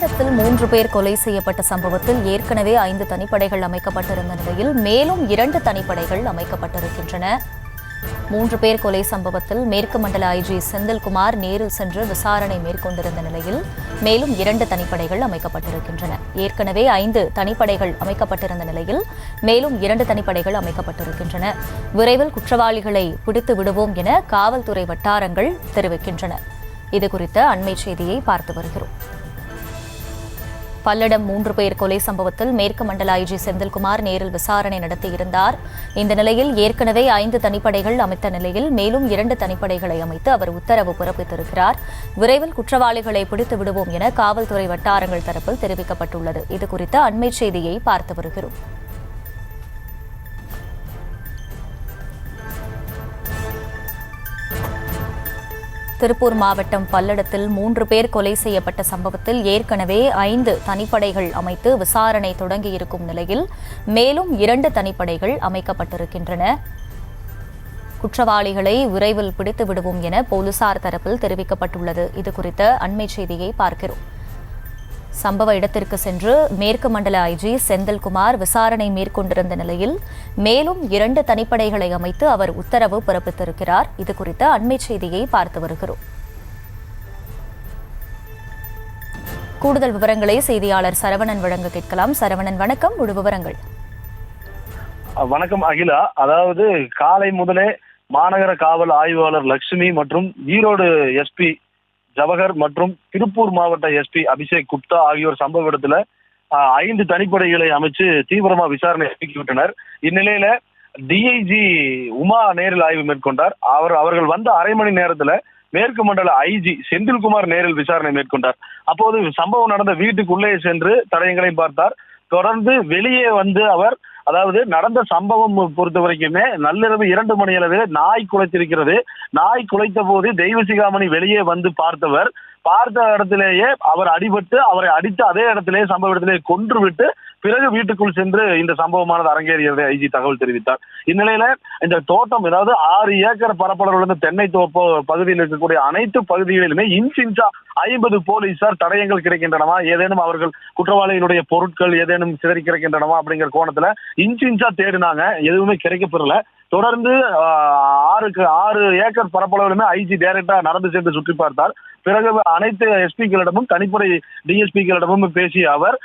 பல்லடத்தில் 3 பேர் கொலை செய்யப்பட்ட சம்பவத்தில் ஏற்கனவே 5 தனிப்படைகள் அமைக்கப்பட்டிருந்த நிலையில் மேலும் 2 தனிப்படைகள் அமைக்கப்பட்டிருக்கின்றன. 3 பேர் கொலை சம்பவத்தில் மேற்கு மண்டல ஐஜி செந்தில்குமார் நேரில் சென்று விசாரணை மேற்கொண்டிருந்த நிலையில் மேலும் 2 தனிப்படைகள் அமைக்கப்பட்டிருக்கின்றன. ஏற்கனவே 5 தனிப்படைகள் அமைக்கப்பட்டிருந்த நிலையில் மேலும் 2 தனிப்படைகள் அமைக்கப்பட்டிருக்கின்றன. விரைவில் குற்றவாளிகளை பிடித்து விடுவோம் என காவல்துறை வட்டாரங்கள் தெரிவிக்கின்றன. இதுகுறித்த அண்மை செய்தியை பார்த்து வருகிறோம். பல்லடம் 3 பேர் கொலை சம்பவத்தில் மேற்கு மண்டல ஐஜி செந்தில்குமார் நேரில் விசாரணை நடத்தியிருந்தார். இந்த நிலையில் ஏற்கனவே 5 தனிப்படைகள் அமைத்த நிலையில் மேலும் 2 தனிப்படைகளை அமைத்து அவர் உத்தரவு பிறப்பித்திருக்கிறார். விரைவில் குற்றவாளிகளை பிடித்து விடுவோம் என காவல்துறை வட்டாரங்கள் தரப்பில் தெரிவிக்கப்பட்டுள்ளது. இதுகுறித்த அண்மை செய்தியை பார்த்து வருகிறோம். திருப்பூர் மாவட்டம் பல்லடத்தில் 3 பேர் கொலை செய்யப்பட்ட சம்பவத்தில் ஏற்கனவே 5 தனிப்படைகள் அமைத்து விசாரணை தொடங்கியிருக்கும் நிலையில் மேலும் 2 தனிப்படைகள் அமைக்கப்பட்டிருக்கின்றன. குற்றவாளிகளை விரைவில் பிடித்து விடுவோம் என போலீசார் தரப்பில் தெரிவிக்கப்பட்டுள்ளது. இதுகுறித்த அண்மை செய்தியை பார்க்கிறோம். சம்பவ இடத்திற்கு சென்று மேற்கு மண்டல ஐஜி செந்தில்குமார் விசாரணை மேற்கொண்டிருந்த நிலையில் மேலும் 2 தனிப்படைகளை அமைத்து அவர் உத்தரவு பிறப்பித்திருக்கிறார். இதுகுறித்த அண்மை செய்தியை பார்த்து வருகிறோம். கூடுதல் விவரங்களை செய்தியாளர் சரவணன் வழங்க கேட்கலாம். சரவணன், வணக்கம். முழு விவரங்கள். வணக்கம் அகிலா. அதாவது காலை முதலே மாநகர காவல் ஆய்வாளர் லட்சுமி மற்றும் ஈரோடு எஸ்பி ஜவஹர் மற்றும் திருப்பூர் மாவட்ட எஸ்பி அபிஷேக் குப்தா ஆகியோர் சம்பவ இடத்துல 5 தனிப்படைகளை அமைச்சு தீவிரமா விசாரணை இறக்கிவிட்டனர். இந்நிலையில டிஐஜி உமா நேரில் ஆய்வு மேற்கொண்டார். அவர்கள் வந்த அரை மணி நேரத்துல மேற்கு மண்டல ஐஜி செந்தில்குமார் நேரில் விசாரணை மேற்கொண்டார். அப்போது சம்பவம் நடந்த வீட்டுக்குள்ளே சென்று தடயங்களையும் பார்த்தார். தொடர்ந்து வெளியே வந்து அவர் அதாவது நடந்த சம்பவம் பொறுத்த வரைக்குமே நள்ளிரவு 2 மணி அளவில் நாய் குலைத்திருக்கிறது. நாய் குலைத்த போது தெய்வசிகாமணி வெளியே வந்து பார்த்த இடத்திலேயே அவர் அடிபட்டு அவரை அடித்து அதே இடத்திலேயே சம்பவ இடத்திலேயே கொன்று விட்டு பிறகு வீட்டுக்குள் சென்று இந்த சம்பவமானது அரங்கேறியதை ஐஜி தகவல் தெரிவித்தார். இந்நிலையில இந்த தோட்டம் அதாவது 6 ஏக்கர் பரப்பளவில் உள்ள தென்னை தோப்பு பகுதியில் இருக்கக்கூடிய அனைத்து பகுதிகளிலுமே இன்ச்சா 50 போலீசார் தடயங்கள் கிடைக்கின்றனவா, ஏதேனும் அவர்கள் குற்றவாளிகளுடைய பொருட்கள் ஏதேனும் சிதறி கிடைக்கின்றனவா அப்படிங்கிற கோணத்துல இன்ச்சா தேடினாங்க. எதுவுமே கிடைக்கப்பெறல. தொடர்ந்து 6 ஏக்கர் பரப்பளவிலுமே ஐஜி டைரக்டா நடந்து சென்று சுற்றி பார்த்தார். பிறகு அனைத்து எஸ்பிகளிடமும் தனிப்படை டிஎஸ்பிகளிடமும் பேசிய அவர்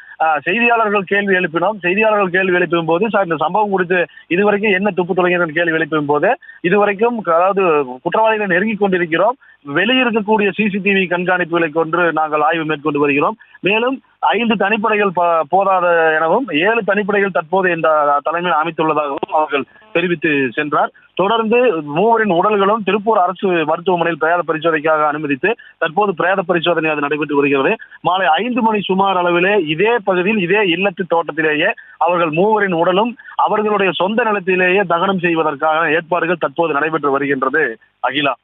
செய்தியாளர்கள் கேள்வி எழுப்பினோம். செய்தியாளர்கள் கேள்வி எழுப்பும் போது சார் இந்த சம்பவம் குறித்து இதுவரைக்கும் என்ன துப்பு தொடங்கியது கேள்வி எழுப்பும் போது இதுவரைக்கும் அதாவது குற்றவாளிகளை நெருங்கி கொண்டிருக்கிறோம். வெளியிருக்கக்கூடிய சிசிடிவி கண்காணிப்புகளை கொண்டு நாங்கள் ஆய்வு மேற்கொண்டு வருகிறோம். மேலும் 5 தனிப்படைகள் போதாத எனவும் 7 தனிப்படைகள் தற்போது இந்த தலைமையில் அமைத்துள்ளதாகவும் அவர்கள் தெரிவித்து சென்றார். தொடர்ந்து 3 உடல்களும் திருப்பூர் அரசு மருத்துவமனையில் பிரேத பரிசோதனைக்காக அனுமதித்து தற்போது பிரேத பரிசோதனை அது நடைபெற்று வருகிறது. மாலை 5 மணி சுமார் அளவிலே இதே பகுதியில் இதே இல்லத்து தோட்டத்திலேயே அவர்கள் 3 உடலும் அவர்களுடைய சொந்த நிலத்திலேயே தகனம் செய்வதற்கான ஏற்பாடுகள் தற்போது நடைபெற்று வருகின்றது. அகிலா,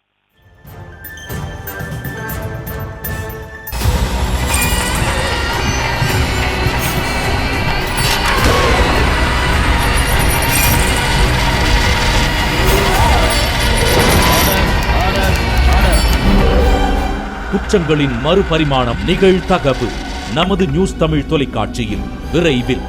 குற்றங்களின் மறுபரிமாணம் நிகழ்தகவு நமது நியூஸ் தமிழ் தொலைக்காட்சியில் விரைவில்.